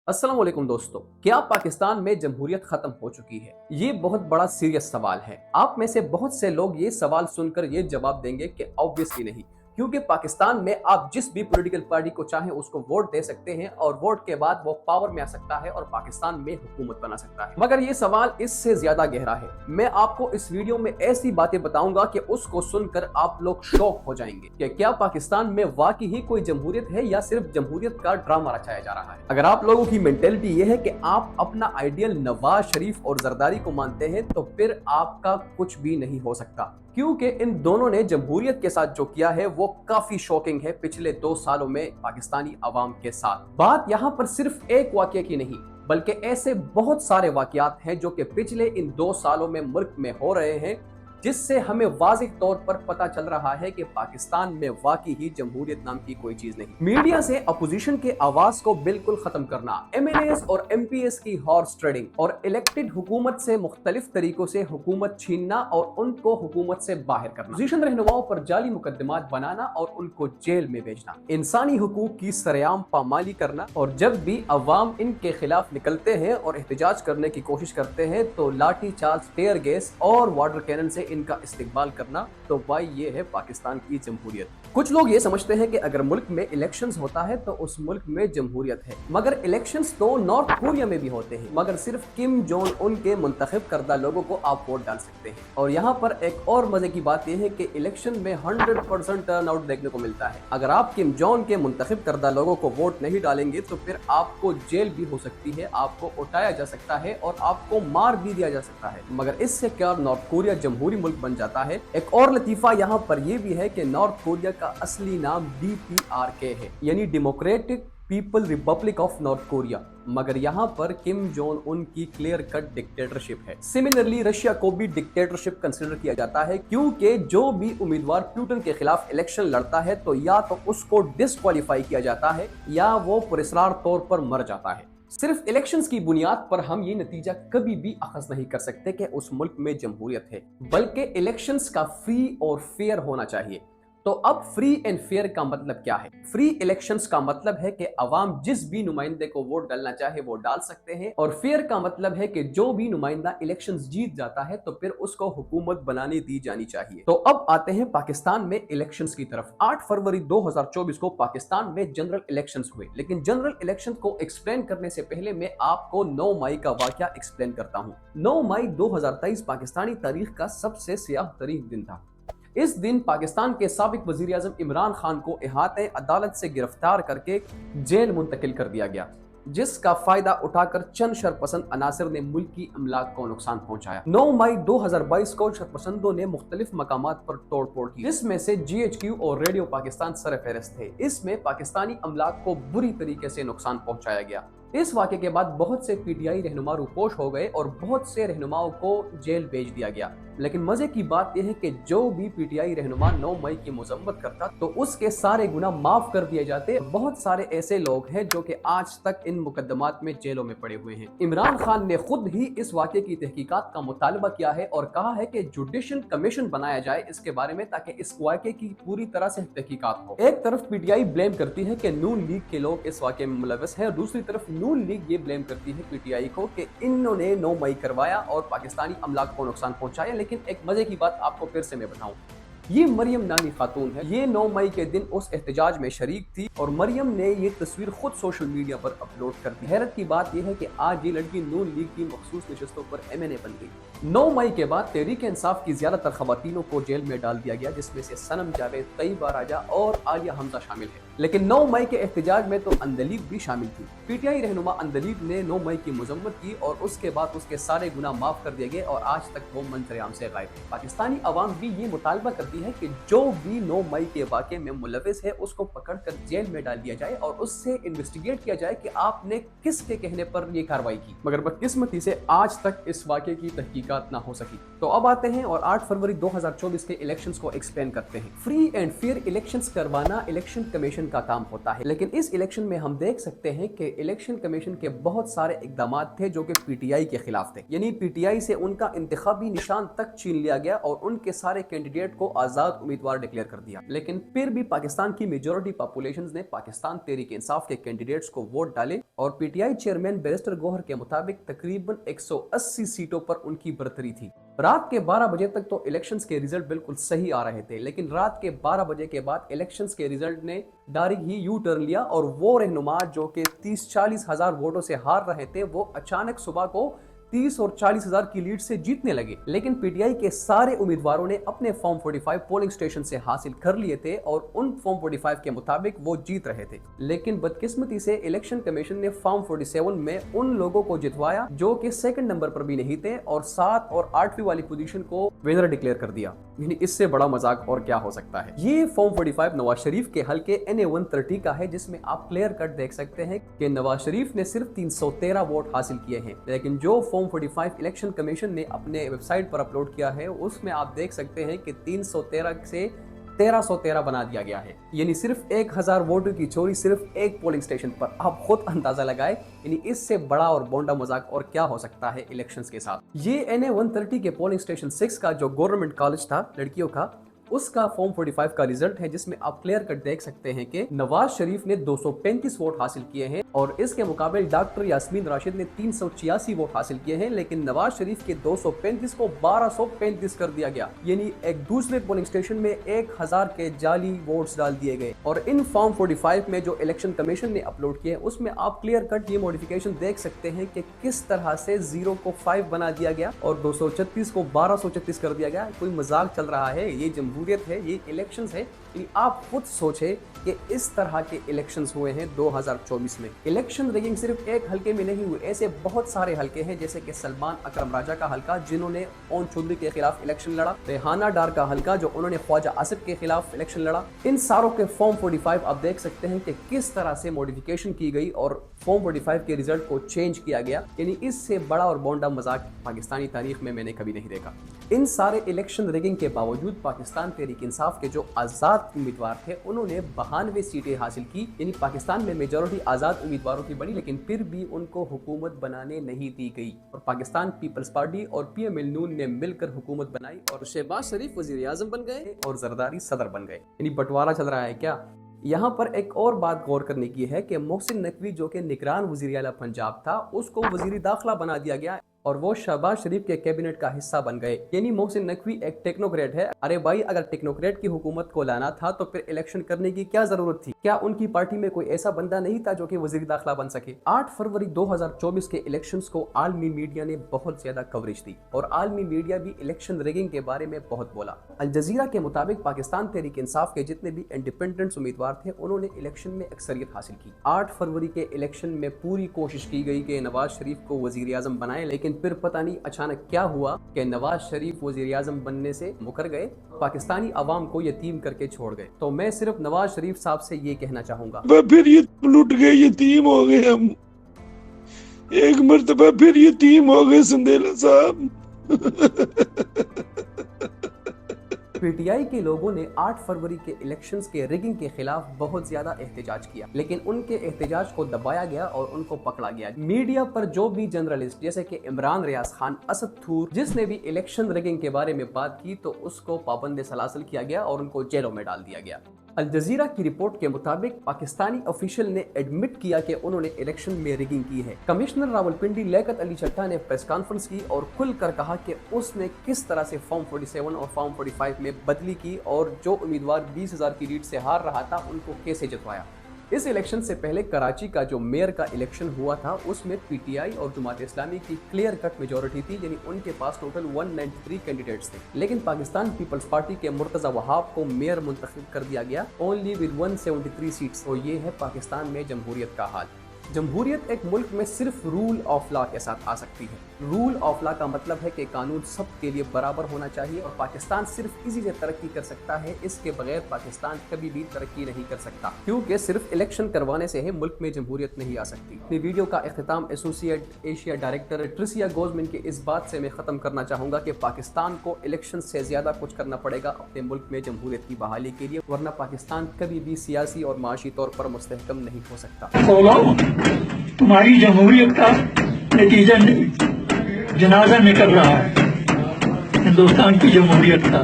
अस्सलाम वालेकुम दोस्तों, क्या पाकिस्तान में जमहूरियत खत्म हो चुकी है? ये बहुत बड़ा सीरियस सवाल है। आप में से बहुत से लोग ये सवाल सुनकर ये जवाब देंगे कि ऑब्वियसली नहीं, क्योंकि पाकिस्तान में आप जिस भी पॉलिटिकल पार्टी को चाहें उसको वोट दे सकते हैं और वोट के बाद वो पावर में आ सकता है और पाकिस्तान में हुकूमत बना सकता है। मगर ये सवाल इससे ज्यादा गहरा है। मैं आपको इस वीडियो में ऐसी बातें बताऊंगा कि उसको सुनकर आप लोग शॉक हो जाएंगे कि क्या पाकिस्तान में वाकई ही कोई जमहूरियत है या सिर्फ जमहूरियत का ड्रामा रचाया जा रहा है। अगर आप लोगों की मेंटेलिटी ये है कि आप अपना आइडियल नवाज शरीफ और जरदारी को मानते हैं तो फिर आपका कुछ भी नहीं हो सकता, क्योंकि इन दोनों ने जमहूरियत के साथ जो किया है वो काफी शॉकिंग है पिछले 2 सालों में पाकिस्तानी अवाम के साथ। बात यहाँ पर सिर्फ एक वाकये की नहीं, बल्कि ऐसे बहुत सारे वाकयात हैं जो कि पिछले इन 2 सालों में मुल्क में हो रहे हैं, जिससे हमें वाज़िह तौर पर पता चल रहा है कि पाकिस्तान में वाकई ही जमहूरियत नाम की कोई चीज नहीं। मीडिया से अपोजिशन के आवाज को बिल्कुल खत्म करना, एमएलएस और एमपीएस की हॉर्स ट्रेडिंग और इलेक्टेड हुकूमत से मुख्तलिफ तरीकों से हुकूमत छीनना और उनको हुकूमत से बाहर करना, अपोजिशन रहनुमाओं पर जाली मुकदमात बनाना और उनको जेल में भेजना, इंसानी हुकूक की सरेआम पामाली करना, और जब भी अवाम इनके खिलाफ निकलते हैं और एहतजाज करने की कोशिश करते हैं तो लाठी चार्ज, टेयर गैस और वाटर कैनन से इनका इस्तेमाल करना। तो भाई ये है पाकिस्तान की जमहूरियत। कुछ लोग ये समझते हैं कि अगर मुल्क में इलेक्शंस होता है तो उस मुल्क में जमहूरियत है, मगर इलेक्शंस तो नॉर्थ कोरिया में भी होते हैं, मगर सिर्फ किम जोंग उन के मुंतखब करदा लोगों को आप वोट डाल सकते हैं। और यहाँ पर एक और मजे की बात यह है कि इलेक्शन में 100% टर्न आउट देखने को मिलता है। अगर आप किम जोंग के मुंतखब करदा लोगों को वोट नहीं डालेंगे तो फिर आपको जेल भी हो सकती है, आपको उठाया जा सकता है और आपको मार भी दिया जा सकता है। मगर इससे क्या नॉर्थ कोरिया जमहूरी मुल्क बन जाता है? एक और लतीफा यहाँ पर यह भी है कि नॉर्थ कोरिया का असली नाम DPRK है, यानी democratic people Republic of north Korea, मगर यहाँ पर किम जोंग उन की क्लियर कट डिक्टेटरशिप है। सिमिलरली रशिया को भी डिक्टेटरशिप कंसिडर किया जाता है, क्योंकि जो भी उम्मीदवार पुतिन के खिलाफ इलेक्शन लड़ता है तो या तो उसको डिस्क्वालीफाई किया जाता है या वो पुरस्कार तौर पर मर जाता है। सिर्फ इलेक्शंस की बुनियाद पर हम ये नतीजा कभी भी अखज़ नहीं कर सकते कि उस मुल्क में जमहूरियत है, बल्कि इलेक्शंस का फ्री और फेयर होना चाहिए। तो अब फ्री एंड फेयर का मतलब क्या है? फ्री इलेक्शंस का मतलब है कि अवाम जिस भी नुमाइंदे को वोट डालना चाहे वो डाल सकते हैं, और फेयर का मतलब है कि जो भी नुमाइंदा इलेक्शंस जीत जाता है तो फिर उसको हुकूमत बनाने दी जानी चाहिए। तो अब आते हैं पाकिस्तान में इलेक्शंस की तरफ। 8 फरवरी 2024 को पाकिस्तान में जनरल इलेक्शंस हुए, लेकिन जनरल इलेक्शन को एक्सप्लेन करने से पहले मैं आपको 9 मई का वाकया एक्सप्लेन करता हूँ। 9 मई 2023 पाकिस्तानी तारीख का सबसे स्याह तरीन दिन था। इस दिन पाकिस्तान के साबिक वजीर आज़म इमरान खान को इहाते अदालत से गिरफ्तार करके जेल मुंतकिल कर दिया गया, जिसका फायदा उठाकर चंद शरपसंद अनासर ने मुल्क की अमलाक को नुकसान पहुंचाया। 9 मई 2022 को शरपसंदों ने मुख्तलिफ मकामात पर तोड़ फोड़ की, जिसमें से GHQ और रेडियो पाकिस्तान सरफहरिस्त थे। इसमें पाकिस्तानी अमलाक को बुरी तरीके से नुकसान पहुंचाया गया। इस वाक़े के बाद बहुत से PTI रहनुमा रूपोश हो गए और बहुत से रहनुमाओं को जेल भेज दिया गया। लेकिन मजे की बात यह है कि जो भी PTI रहनुमा 9 मई की मजम्मत करता तो उसके सारे गुनाह माफ कर दिए जाते। बहुत सारे ऐसे लोग हैं जो कि आज तक इन मुकदमात में जेलों में पड़े हुए हैं। इमरान खान ने खुद ही इस वाक़े की तहकीकात का मुतालबा किया है और कहा है कि जुडिशल कमीशन बनाया जाए इसके बारे में, ताकि इस वाक़े की पूरी तरह से तहकीकात हो। एक तरफ PTI ब्लेम करती है कि नून लीग के लोग इस वाक़े में मुलव्वस है, और दूसरी तरफ नून लीग ये ब्लेम करती है PTI को कि इन्होंने 9 मई करवाया और पाकिस्तानी अमलाक को नुकसान पहुंचाया। लेकिन एक मजे की बात आपको फिर से मैं बताऊं, ये मरियम नामी खातून है। ये 9 मई के दिन उस एहतजाज में शरीक थी और मरियम ने ये तस्वीर खुद सोशल मीडिया पर अपलोड कर दी। हैरत की बात यह है कि आज ये लड़की नून लीग की मखसूस नशस्तों पर MNA बन गई। 9 मई के बाद तहरीक इंसाफ की ज्यादातर खवातीनों को जेल में डाल दिया गया, जिसमें से सनम जावेद, तैयबा राजा और आलिया हमजा शामिल है। लेकिन 9 मई के एहतजाज में तो अंदलीग भी शामिल थी। PTI रहनुमा अंदलीग ने 9 मई की मजम्मत की और उसके बाद उसके सारे गुनाह माफ कर दिए गए और आज तक वो मंजर-ए-आम से गायब है। पाकिस्तानी अवाम भी ये मुतालबा करती है कि जो भी 9 मई के वाक़े में मुलव्वस है उसको पकड़कर जेल में डाल दिया जाए और उससे इन्वेस्टिगेट किया जाए कि आपने किसके कहने पर ये कार्रवाई की। मगर बदकिस्मती से आज तक इस वाक़े की तहकीकात ना हो सकी। तो अब आते हैं और 8 फरवरी 2024 के इलेक्शंस को एक्सप्लेन करते हैं। फ्री एंड फेयर इलेक्शंस करवाना इलेक्शन कमीशन का काम होता है। लेकिन इस इलेक्शन में हम देख सकते हैं कि इलेक्शन कमीशन के बहुत सारे इकदाम थे जो कि पीटीआई के खिलाफ थे, यानी पीटीआई से उनका इंतखाबी निशान तक छीन लिया गया और उनके सारे कैंडिडेट को आजाद उम्मीदवार डिक्लेयर कर दिया। लेकिन फिर भी पाकिस्तान की मेजॉरिटी पॉपुलेशन ने पाकिस्तान तहरीक इंसाफ के कैंडिडेट्स को वोट डाले और पीटीआई चेयरमैन बैरिस्टर गौहर के मुताबिक तकरीबन 180 सीटों पर उनकी बरतरी थी। रात के 12 बजे तक तो इलेक्शंस के रिजल्ट बिल्कुल सही आ रहे थे, लेकिन रात के 12 बजे के बाद इलेक्शंस के रिजल्ट ने डायरेक्ट ही यू टर्न लिया और वो रहनुमा जो कि 30-40 हजार वोटों से हार रहे थे वो अचानक सुबह को 30 और 40 हजार की लीड से जीतने लगे। लेकिन पीटीआई के सारे उम्मीदवारों ने अपने फॉर्म 45 पोलिंग स्टेशन से हासिल कर लिए थे और उन फॉर्म 45 के मुताबिक वो जीत रहे थे। लेकिन बदकिस्मती से इलेक्शन कमीशन ने फॉर्म 47 में उन लोगों को जितवाया जो कि सेकंड नंबर पर भी नहीं थे और 7 और 8वीं वाली पोजीशन को विनर डिक्लेयर कर दिया। यानी इससे बड़ा मजाक और क्या हो सकता है। ये फॉर्म 45 नवाज शरीफ के हल्के NA-130 का है, जिसमें आप क्लियर कट देख सकते हैं कि नवाज शरीफ ने सिर्फ 313 वोट हासिल किए हैं। लेकिन जो फॉर्म 45 इलेक्शन कमीशन ने अपने वेबसाइट पर अपलोड किया है उसमें आप देख सकते हैं कि 313 से 1313 बना दिया गया है, यानी सिर्फ 1000 वोटों की चोरी सिर्फ एक पोलिंग स्टेशन पर। आप खुद अंदाजा लगाए, यानी इससे बड़ा और बोंडा मजाक और क्या हो सकता है इलेक्शंस के साथ। ये NA-130 के पोलिंग स्टेशन 6 का जो गवर्नमेंट कॉलेज था लड़कियों का, उसका फॉर्म 45 का रिजल्ट है, जिसमें आप क्लियर कट देख सकते हैं कि नवाज शरीफ ने 235 वोट हासिल किए हैं और इसके मुकाबले डॉक्टर यास्मीन राशिद ने 386 वोट हासिल किए हैं। लेकिन नवाज शरीफ के 235 को 1235 कर दिया गया, यानी एक दूसरे पोलिंग स्टेशन में 1000 के जाली वोट्स डाल दिए गए। और इन फॉर्म 45 में जो इलेक्शन कमीशन ने अपलोड किए उसमें आप क्लियर कट ये मॉडिफिकेशन देख सकते हैं कि किस तरह से 0 को 5 बना दिया गया और 236 को 1236 कर दिया गया। कोई मजाक चल रहा है? ये जमहूरियत है, ये इलेक्शंस है। आप खुद सोचे कि इस तरह के इलेक्शंस हुए हैं 2024 में। इलेक्शन रिगिंग सिर्फ एक हलके में नहीं हुए, ऐसे बहुत सारे हलके हैं, जैसे कि सलमान अकरम राजा का हलका जिन्होंने ओन चौधरी के खिलाफ इलेक्शन लड़ा, रेहाना डार का हलका जो उन्होंने ख्वाजा आसिफ के खिलाफ इलेक्शन लड़ा। इन सारों के फॉर्म 45 आप देख सकते हैं कि किस तरह से मॉडिफिकेशन की गई और फॉर्म 45 के रिजल्ट को चेंज किया गया। यानी इससे बड़ा और बोंडा मजाक पाकिस्तानी तारीख में मैंने कभी नहीं देखा। इन सारे इलेक्शन रिगिंग के बावजूद पाकिस्तान तहरीक इंसाफ के जो आजाद उम्मीदवार थे उन्होंने 92 सीटें हासिल की, यानी पाकिस्तान में मेजॉरिटी आजाद उम्मीदवारों की बनी, लेकिन फिर भी उनको हुकूमत बनाने नहीं दी गई और पाकिस्तान पीपल्स पार्टी और PML नून ने मिलकर हुकूमत बनाई और शहबाज शरीफ वजीर आजम बन गए और जरदारी सदर बन गए। यानी बंटवारा चल रहा है क्या? यहाँ पर एक और बात गौर करने की है कि मोहसिन नकवी जो कि निगरान वज़ीर आला पंजाब था उसको वज़ीर दाखिला बना दिया गया और वो शहबाज शरीफ के कैबिनेट का हिस्सा बन गए। यानी मोहसिन नकवी एक टेक्नोक्रेट है। अरे भाई, अगर टेक्नोक्रेट की हुकूमत को लाना था तो फिर इलेक्शन करने की क्या जरूरत थी? क्या उनकी पार्टी में कोई ऐसा बंदा नहीं था जो कि वजीर दाखिला बन सके? 8 फरवरी 2024 के इलेक्शंस को आलमी मीडिया ने बहुत ज्यादा कवरेज दी और आलमी मीडिया भी इलेक्शन रिगिंग के बारे में बहुत बोला। अल जजीरा के मुताबिक पाकिस्तान तहरीक इंसाफ के जितने भी इंडिपेंडेंट उम्मीदवार थे उन्होंने इलेक्शन में अक्सरियत हासिल की। 8 फरवरी के इलेक्शन में पूरी कोशिश की गई कि नवाज शरीफ को वजीर आजम बनाए, लेकिन फिर पता नहीं अचानक क्या हुआ कि नवाज शरीफ वजीर आजम बनने से मुकर गए, पाकिस्तानी अवाम को यतीम करके छोड़ गए। तो मैं सिर्फ नवाज शरीफ साहब से ये कहना चाहूंगा, फिर ये लुट गए, यतीम हो गए हम, एक मर्तबा फिर यतीम हो गए संदेला साहब। पीटीआई के लोगों ने 8 फरवरी के इलेक्शंस के रिगिंग के खिलाफ बहुत ज्यादा एहतजाज किया, लेकिन उनके एहतजाज को दबाया गया और उनको पकड़ा गया। मीडिया पर जो भी जर्नलिस्ट जैसे कि इमरान रियाज खान, असद थूर, जिसने भी इलेक्शन रिगिंग के बारे में बात की तो उसको पाबंद सलासल किया गया और उनको जेलों में डाल दिया गया। अल जजीरा की रिपोर्ट के मुताबिक पाकिस्तानी ऑफिशियल ने एडमिट किया कि उन्होंने इलेक्शन में रिगिंग की है। कमिश्नर रावलपिंडी लियाकत अली चट्टा ने प्रेस कॉन्फ्रेंस की और खुलकर कहा कि उसने किस तरह से फॉर्म 47 और फॉर्म 45 में बदली की और जो उम्मीदवार 20,000 की लीड से हार रहा था उनको कैसे जितवाया। इस इलेक्शन से पहले कराची का जो मेयर का इलेक्शन हुआ था उसमें पीटीआई और जमात इस्लामी की क्लियर कट मेजॉरिटी थी, यानी उनके पास टोटल 193 कैंडिडेट्स थे। लेकिन पाकिस्तान पीपल्स पार्टी के मुर्तजा वहाब को मेयर मुंतखब कर दिया गया ओनली विद 173 सीट्स। तो ये है पाकिस्तान में जमहूरियत का हाल। जमहूरियत एक मुल्क में सिर्फ रूल ऑफ लॉ के साथ आ सकती है। रूल ऑफ लॉ का मतलब है कि कानून सबके लिए बराबर होना चाहिए और पाकिस्तान सिर्फ इसी से तरक्की कर सकता है। इसके बगैर पाकिस्तान कभी भी तरक्की नहीं कर सकता, क्योंकि सिर्फ इलेक्शन करवाने से ही मुल्क में जमहूरियत नहीं आ सकती। अपनी वीडियो का इख्तिताम एसोसिएट एशिया डायरेक्टर ट्रिसिया गोजमिन की इस बात से मैं ख़त्म करना चाहूँगा कि पाकिस्तान को इलेक्शन से ज़्यादा कुछ करना पड़ेगा अपने मुल्क में जमहूरियत की बहाली के लिए, वरना पाकिस्तान कभी भी सियासी और माशी तौर पर मुस्तहकम नहीं हो सकता। तुम्हारी जमहूरियत का नतीजा जनाजा निकल रहा है हिंदुस्तान की जमहूरियत का।